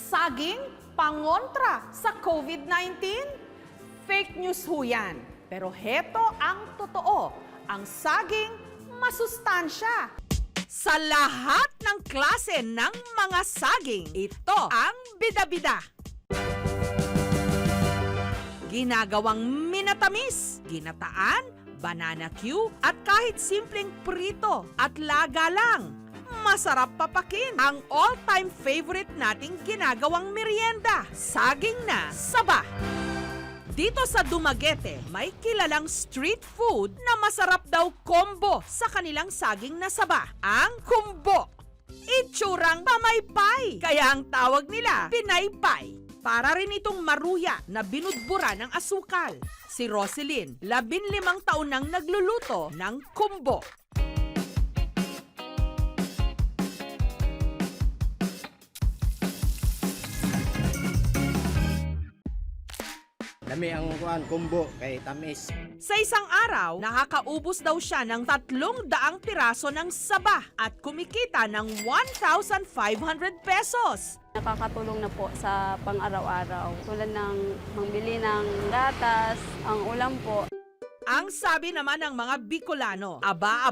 Saging pangontra sa COVID-19? Fake news ho yan. Pero heto ang totoo. Ang saging masustansya. Sa lahat ng klase ng mga saging, ito ang bida-bida. Ginagawang minatamis, ginataan, banana Q, at kahit simpleng prito at laga lang. Masarap papakin ang all-time favorite nating ginagawang merienda, saging na saba. Dito sa Dumaguete, may kilalang street food na masarap daw combo sa kanilang saging na saba, ang kumbo. Itsurang pamaypay, kaya ang tawag nila pinaypay. Para rin itong maruya na binudbura ng asukal. Si Roselyn, 15 taon nang nagluluto ng kumbo. Lami ang kumbo kay tamis. Sa isang araw, nakakaubos daw siya ng 300 piraso ng saba at kumikita ng 1,500 pesos. Nakakatulong na po sa pang-araw-araw. Tulad ng mangbili ng gatas, ang ulam po. Ang sabi naman ng mga Bicolano, aba,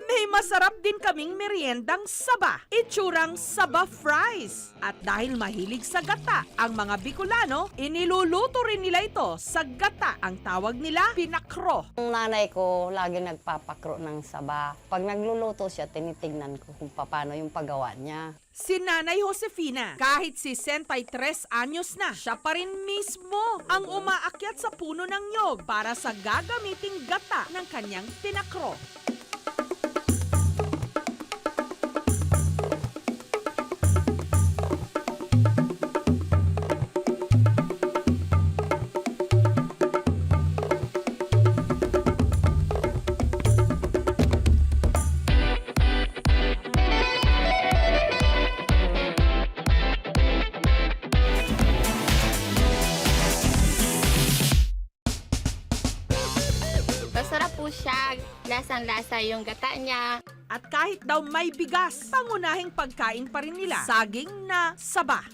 may masarap din kaming meriendang saba, itsurang saba fries. At dahil mahilig sa gata, ang mga Bicolano, iniluluto rin nila ito sa gata. Ang tawag nila, pinakro. Ang nanay ko lagi nagpapakro ng saba. Pag nagluluto siya, tinitignan ko kung paano yung paggawa niya. Si Nanay Josefina, kahit 63 anyos na, siya pa rin mismo ang umaakyat sa puno ng nyog para sa gagamiting gata ng kanyang pinakro. Masarap po siya, lasang-lasa yung gata niya. At kahit daw may bigas, pangunahing pagkain pa rin nila, saging na saba.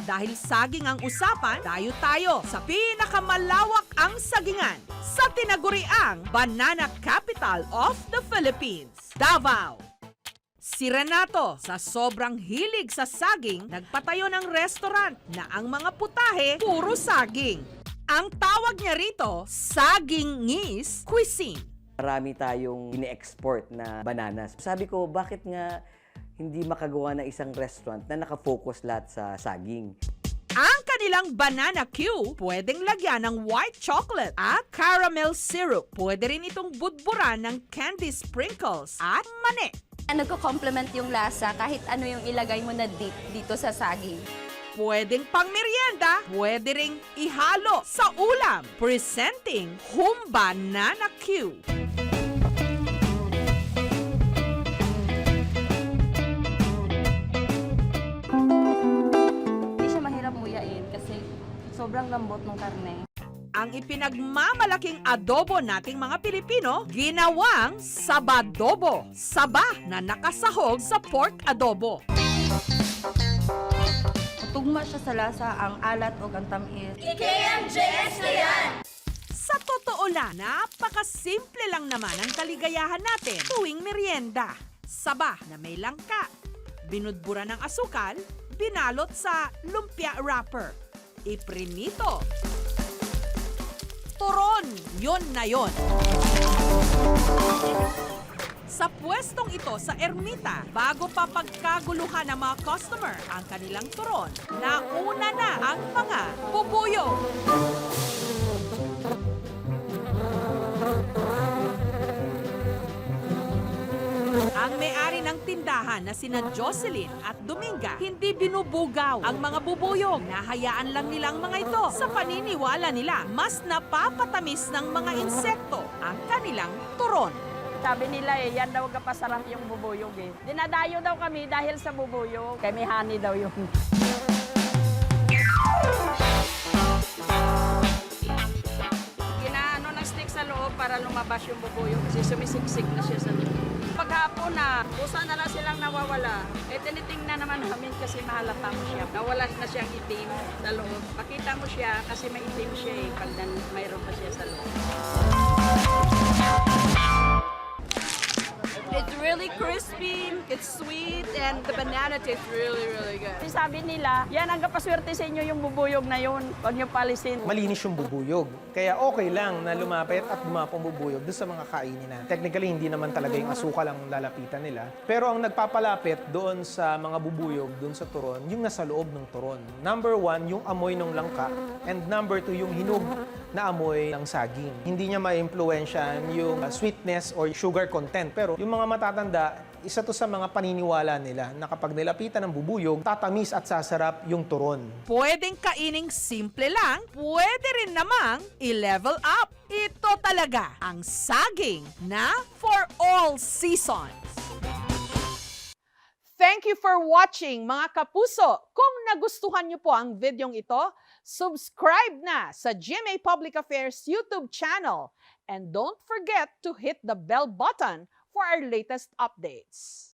Dahil saging ang usapan, dayo tayo sa pinakamalawak ang sagingan sa tinaguriang Banana Capital of the Philippines, Davao. Si Renato, sa sobrang hilig sa saging, nagpatayo ng restaurant na ang mga putahe puro saging. Ang tawag niya rito, sagingese cuisine. Marami tayong ine-export na bananas. Sabi ko, bakit nga hindi makagawa ng isang restaurant na nakafocus lahat sa saging? Ang kanilang banana Q, pwedeng lagyan ng white chocolate at caramel syrup. Pwede rin itong budburan ng candy sprinkles at mani. Nagko-complement yung lasa kahit ano yung ilagay mo na dip dito sa saging. Pwedeng pang merienda, pwede ring ihalo sa ulam. Presenting Banana Q. Hindi siya mahirap muyain kasi sobrang lambot ng karne. Ang ipinagmamalaking adobo nating mga Pilipino, ginawang sabadobo. Saba na nakasahog sa pork adobo. Tugma siya sa lasa, ang alat o ang tamis. Sa totoo lang, napakasimple lang naman ang kaligayahan natin tuwing merienda. Saba na may langka, binudbura ng asukal, binalot sa lumpia wrapper, iprinito. Turon, yon na yon. Sa pwestong ito sa Ermita, bago pa pagkaguluhan ng mga customer ang kanilang turon, nauna na ang mga bubuyo. Ang may-ari ng tindahan na sina Jocelyn at Dominga, hindi binubugaw ang mga bubuyog. Nahayaan lang nilang mga ito sa paniniwala nila mas napapatamis ng mga insekto ang kanilang turon. Sabi nila yan daw kapasarap yung bubuyog Dinadayo daw kami dahil sa bubuyog. Kay may honey daw yung... Ginaano ng stick sa loob para lumabas yung bubuyog kasi sumisiksik na siya sa loob. Paghapon na, kusa na lang silang nawawala. Tinitingnan naman Amin kasi mahalata mo siya. Nawala na siyang itim sa loob. Makita mo siya kasi may itim siya eh pag mayroon pa siya sa loob. It's really crispy, it's sweet, and the banana tastes really, really good. Sabi nila, yan ang kapaswerte sa inyo yung bubuyog na yun. Huwag niyo palisin. Malinis yung bubuyog. Kaya okay lang na lumapit at gumapang bubuyog doon sa mga kainin na. Technically, hindi naman talaga yung asukal ang lalapitan nila. Pero ang nagpapalapit doon sa mga bubuyog, doon sa turon, yung nasa loob ng turon. Number 1, yung amoy ng langka. And number 2, yung hinog na amoy ng saging. Hindi niya ma-impluensyan yung sweetness or sugar content. Pero yung mga matatanda, isa to sa mga paniniwala nila na kapag nilapitan ng bubuyog, tatamis at sasarap yung turon. Pwedeng kaining simple lang, pwede rin namang i-level up. Ito talaga ang saging na for all seasons. Thank you for watching, mga kapuso. Kung nagustuhan niyo po ang videong ito, subscribe na sa GMA Public Affairs YouTube channel. And don't forget to hit the bell button for our latest updates.